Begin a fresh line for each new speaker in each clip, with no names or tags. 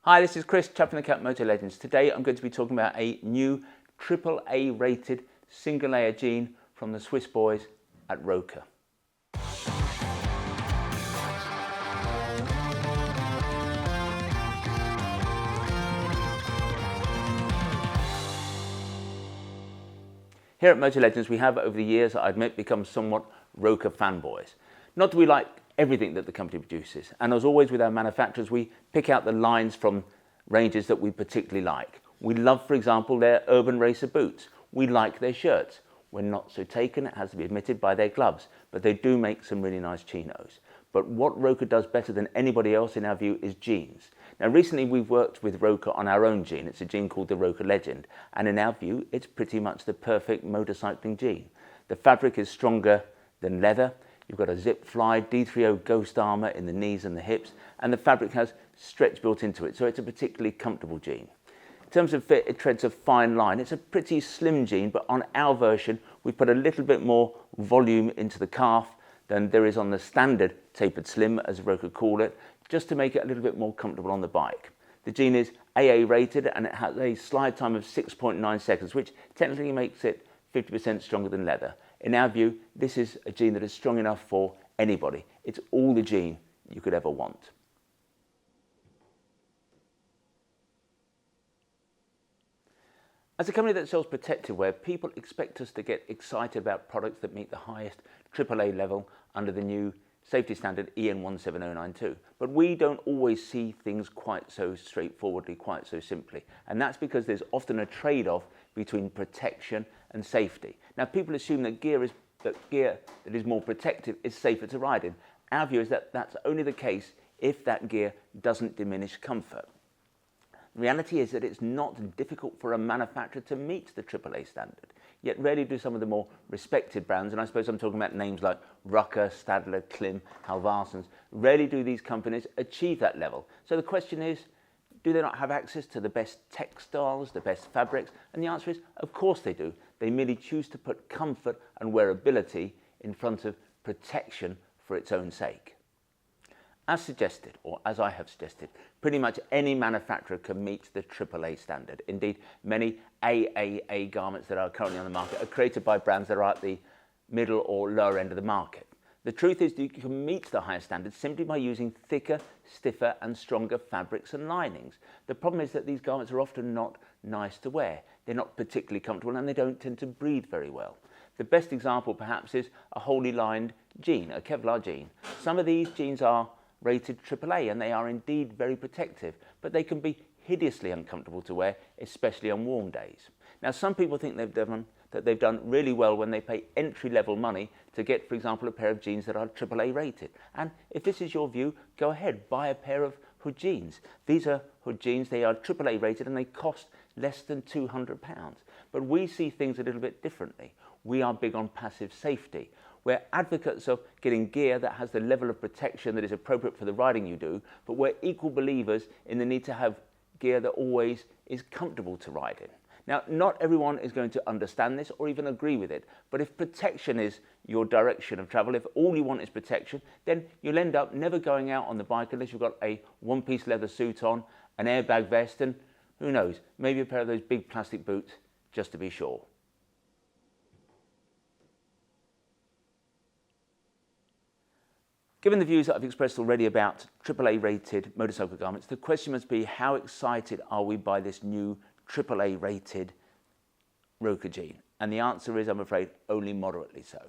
Hi, this is Chris, chap from the Cat Motor Legends. Today I'm going to be talking about a new AAA rated single layer jean from the Swiss boys at Rokker. Here at Motor Legends we have over the years, I admit, become somewhat Rokker fanboys. Not do we like everything that the company produces, and as always with our manufacturers we pick out the lines from ranges that we particularly like. We love, for example, their urban racer boots. We like their shirts. We're not so taken, it has to be admitted, by their gloves, but they do make some really nice chinos. But what Rokker does better than anybody else in our view is jeans. Now recently we've worked with Rokker on our own jean. It's a jean called the Rokker Legend, and in our view it's pretty much the perfect motorcycling jean. The fabric is stronger than leather. You've got a zip fly D30 Ghost armour in the knees and the hips, and the fabric has stretch built into it, so it's a particularly comfortable jean. In terms of fit, it treads a fine line. It's a pretty slim jean, but on our version we put a little bit more volume into the calf than there is on the standard Tapered Slim, as Rokker call it, just to make it a little bit more comfortable on the bike. The jean is AA rated and it has a slide time of 6.9 seconds, which technically makes it 50% stronger than leather. In our view, this is a jean that is strong enough for anybody. It's all the jean you could ever want. As a company that sells protective wear, people expect us to get excited about products that meet the highest AAA level under the new safety standard EN 17092. But we don't always see things quite so straightforwardly, quite so simply. And that's because there's often a trade-off between protection and safety. Now people assume that gear that is more protective is safer to ride in. Our view is that that's only the case if that gear doesn't diminish comfort. The reality is that it's not difficult for a manufacturer to meet the AAA standard, yet rarely do some of the more respected brands, and I suppose I'm talking about names like Rokker, Stadler, Klim, Halvarsens, rarely do these companies achieve that level. So the question is, do they not have access to the best textiles, the best fabrics? And the answer is, of course they do. They merely choose to put comfort and wearability in front of protection for its own sake. As suggested, or as I have suggested, pretty much any manufacturer can meet the AAA standard. Indeed, many AAA garments that are currently on the market are created by brands that are at the middle or lower end of the market. The truth is that you can meet the higher standards simply by using thicker, stiffer and stronger fabrics and linings. The problem is that these garments are often not nice to wear. They're not particularly comfortable and they don't tend to breathe very well. The best example perhaps is a wholly lined jean, a Kevlar jean. Some of these jeans are rated AAA and they are indeed very protective, but they can be hideously uncomfortable to wear, especially on warm days. Now some people think they've done really well when they pay entry-level money to get, for example, a pair of jeans that are AAA rated. And if this is your view, go ahead, buy a pair of hood jeans. These are hood jeans, they are AAA rated and they cost less than £200. But we see things a little bit differently. We are big on passive safety. We're advocates of getting gear that has the level of protection that is appropriate for the riding you do, but we're equal believers in the need to have gear that always is comfortable to ride in. Now, not everyone is going to understand this or even agree with it, but if protection is your direction of travel, if all you want is protection, then you'll end up never going out on the bike unless you've got a one-piece leather suit on, an airbag vest, and who knows, maybe a pair of those big plastic boots just to be sure. Given the views that I've expressed already about AAA rated motorcycle garments, the question must be, how excited are we by this new AAA rated Rokker jean? And the answer is, I'm afraid, only moderately so.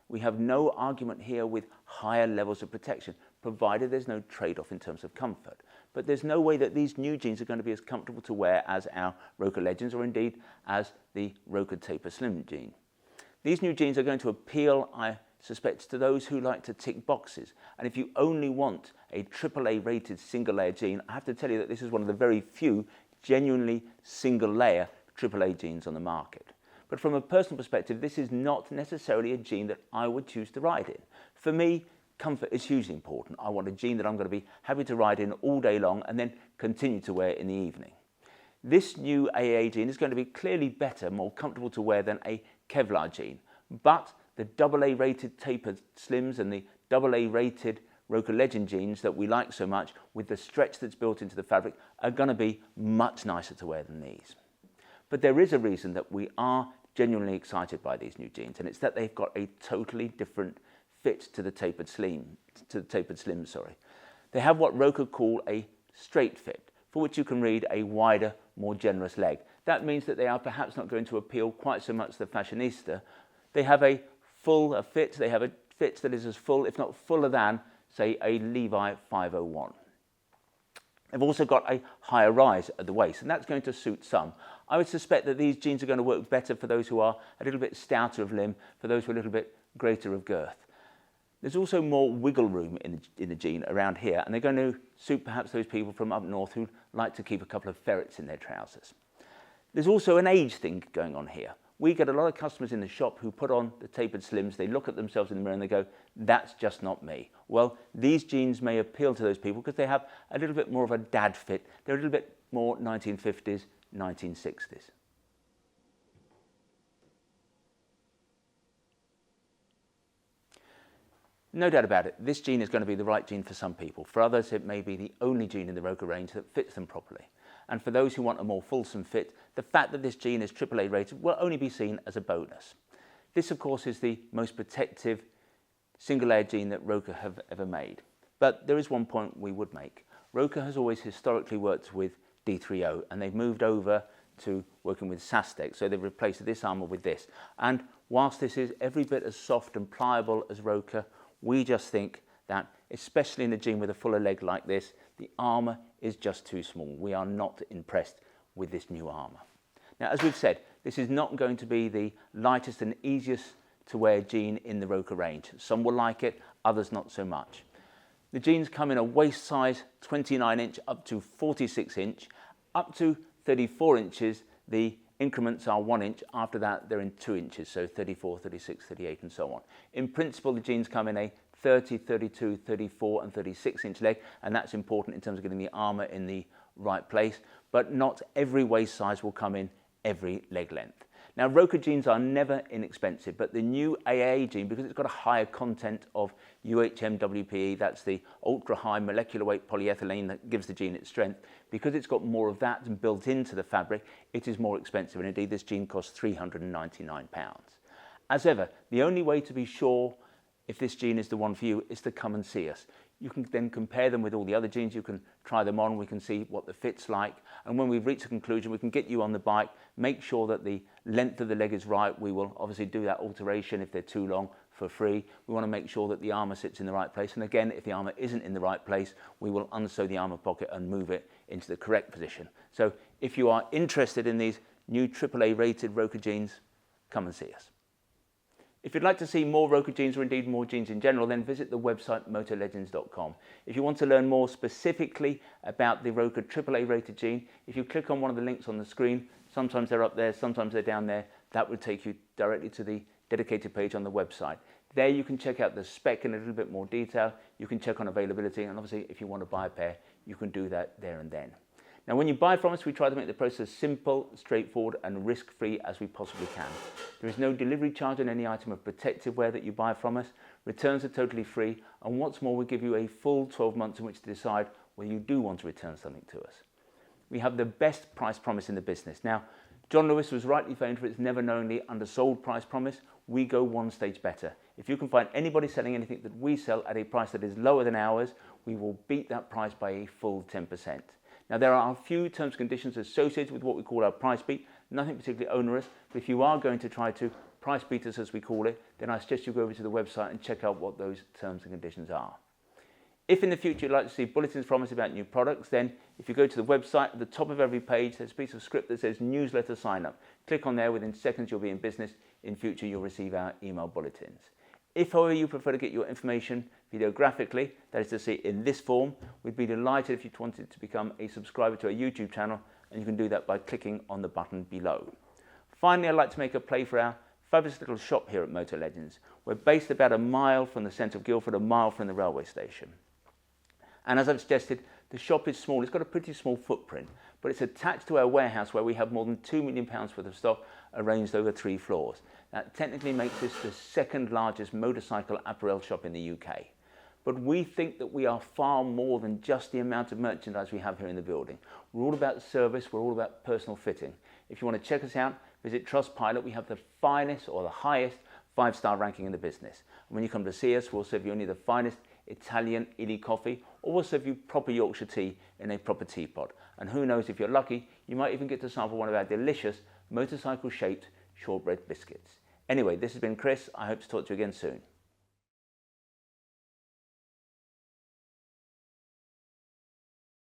We have no argument here with higher levels of protection, provided there's no trade-off in terms of comfort. But there's no way that these new jeans are going to be as comfortable to wear as our Rokker Legends or indeed as the Rokker Tapered Slim jean. These new jeans are going to appeal, I suspect, to those who like to tick boxes. And if you only want a AAA rated single layer jean, I have to tell you that this is one of the very few genuinely single layer AAA jeans on the market. But from a personal perspective, this is not necessarily a jean that I would choose to ride in. For me, comfort is hugely important. I want a jean that I'm going to be happy to ride in all day long and then continue to wear in the evening. This new AA jean is going to be clearly better, more comfortable to wear than a Kevlar jean, but the AA rated Tapered Slims and the AA rated Rokker Legend jeans that we like so much, with the stretch that's built into the fabric, are going to be much nicer to wear than these. But there is a reason that we are genuinely excited by these new jeans, and it's that they've got a totally different fit to the Tapered Slim. They have what Rokker call a straight fit, for which you can read a wider, more generous leg. That means that they are perhaps not going to appeal quite so much to the fashionista. They have a full fit. They have a fit that is as full, if not fuller than, say, a Levi 501. They've also got a higher rise at the waist, and that's going to suit some. I would suspect that these jeans are going to work better for those who are a little bit stouter of limb, for those who are a little bit greater of girth. There's also more wiggle room in the jean around here, and they're going to suit perhaps those people from up north who like to keep a couple of ferrets in their trousers. There's also an age thing going on here. We get a lot of customers in the shop who put on the Tapered Slims, they look at themselves in the mirror and they go, that's just not me. Well, these jeans may appeal to those people because they have a little bit more of a dad fit. They're a little bit more 1950s, 1960s. No doubt about it, this jean is going to be the right jean for some people. For others, it may be the only jean in the Rokker range that fits them properly. And for those who want a more fulsome fit, the fact that this jean is AAA rated will only be seen as a bonus. This, of course, is the most protective single-layer jean that Rokker have ever made. But there is one point we would make. Rokker has always historically worked with D3O, and they've moved over to working with Sastec, so they've replaced this armour with this. And whilst this is every bit as soft and pliable as Rokker, we just think that, especially in a jean with a fuller leg like this, the armour is just too small. We are not impressed with this new armour. Now, as we've said, this is not going to be the lightest and easiest to wear jean in the Rokker range. Some will like it, others not so much. The jeans come in a waist size 29 inch up to 46 inch, up to 34 inches. The increments are 1 inch. After that, they're in 2 inches, so 34, 36, 38, and so on. In principle, the jeans come in a 30, 32, 34, and 36 inch leg, and that's important in terms of getting the armour in the right place, but not every waist size will come in every leg length. Now, Rokker jeans are never inexpensive, but the new AAA jean, because it's got a higher content of UHMWPE, that's the ultra-high molecular weight polyethylene that gives the jean its strength, because it's got more of that built into the fabric, it is more expensive, and indeed this jean costs £399. As ever, the only way to be sure if this jean is the one for you is to come and see us. You can then compare them with all the other jeans, you can try them on, we can see what the fit's like, and when we've reached a conclusion, we can get you on the bike, make sure that the length of the leg is right. We will obviously do that alteration if they're too long for free. We want to make sure that the armour sits in the right place, and again, if the armour isn't in the right place, we will unsew the armour pocket and move it into the correct position. So if you are interested in these new AAA rated Rokker jeans, come and see us. If you'd like to see more Rokker jeans, or indeed more jeans in general, then visit the website motorlegends.com. If you want to learn more specifically about the Rokker AAA rated jean, if you click on one of the links on the screen, sometimes they're up there, sometimes they're down there, that will take you directly to the dedicated page on the website. There you can check out the spec in a little bit more detail, you can check on availability, and obviously if you want to buy a pair, you can do that there and then. Now, when you buy from us, we try to make the process simple, straightforward, and risk-free as we possibly can. There is no delivery charge on any item of protective wear that you buy from us. Returns are totally free, and what's more, we give you a full 12 months in which to decide whether you do want to return something to us. We have the best price promise in the business. Now, John Lewis was rightly famed for its never knowingly undersold price promise. We go one stage better. If you can find anybody selling anything that we sell at a price that is lower than ours, we will beat that price by a full 10%. Now, there are a few terms and conditions associated with what we call our price beat, nothing particularly onerous, but if you are going to try to price beat us, as we call it, then I suggest you go over to the website and check out what those terms and conditions are. If in the future you'd like to see bulletins from us about new products, then if you go to the website, at the top of every page, there's a piece of script that says newsletter sign up. Click on there, within seconds you'll be in business. In future, you'll receive our email bulletins. If, however, you prefer to get your information videographically, that is to say in this form, we'd be delighted if you wanted to become a subscriber to our YouTube channel, and you can do that by clicking on the button below. Finally, I'd like to make a play for our fabulous little shop here at Motor Legends. We're based about a mile from the centre of Guildford, a mile from the railway station. And as I've suggested, the shop is small. It's got a pretty small footprint, but it's attached to our warehouse where we have more than £2 million worth of stock arranged over 3 floors. That technically makes this the second largest motorcycle apparel shop in the UK. But we think that we are far more than just the amount of merchandise we have here in the building. We're all about service, we're all about personal fitting. If you want to check us out, visit Trustpilot. We have the finest or the highest 5-star ranking in the business. And when you come to see us, we'll serve you only the finest Italian illy coffee, or we'll serve you proper Yorkshire tea in a proper teapot. And who knows, if you're lucky, you might even get to sample one of our delicious motorcycle-shaped shortbread biscuits. Anyway, this has been Chris. I hope to talk to you again soon.